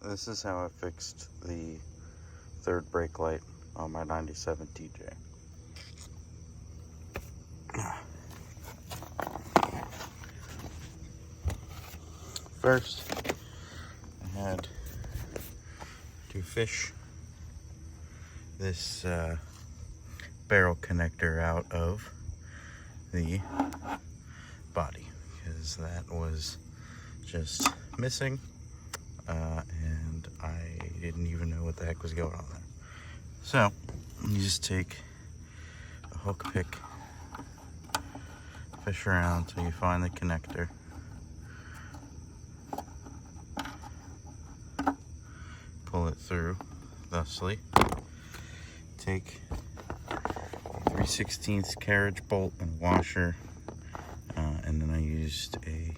this is how I fixed the third brake light on my 97 TJ. First, I had to fish this barrel connector out of the body because that was just missing, and I didn't even know what the heck was going on there. So you just take a hook pick, fish around until you find the connector, pull it through thusly, take a 3/16 carriage bolt and washer, and then I used a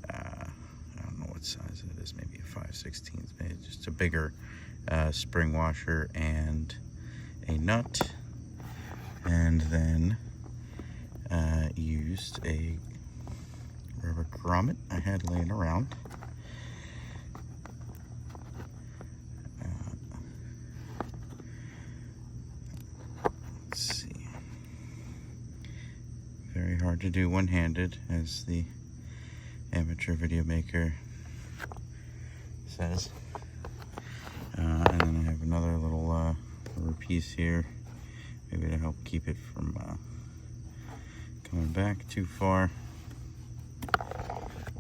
I don't know what size it is, maybe a 5/16, maybe just a bigger spring washer and a nut, and then used a rubber grommet I had laying around. Let's see. Very hard to do one-handed, as the amateur video maker says. And then I have another little rubber piece here, maybe to help keep it from coming back too far.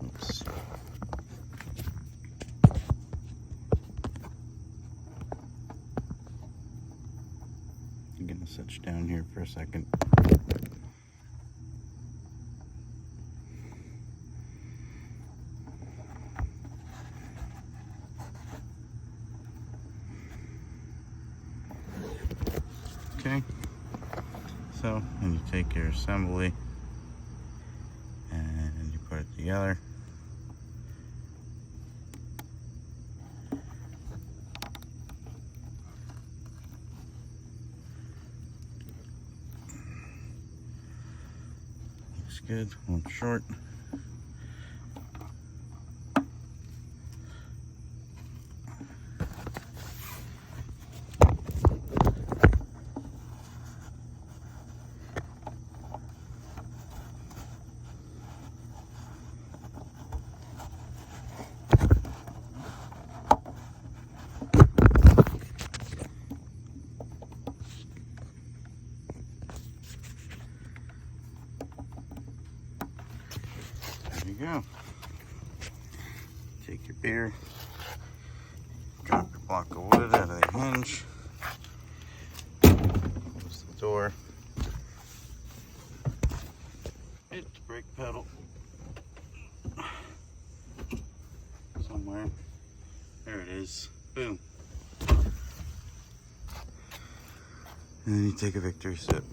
Oops. I'm gonna switch down here for a second. Okay, so then you take your assembly and you put it together. Looks good, one short. There you go. Take your beer, drop your block of wood out of the hinge, close the door, hit the brake pedal somewhere. There it is. Boom. And then you take a victory sip.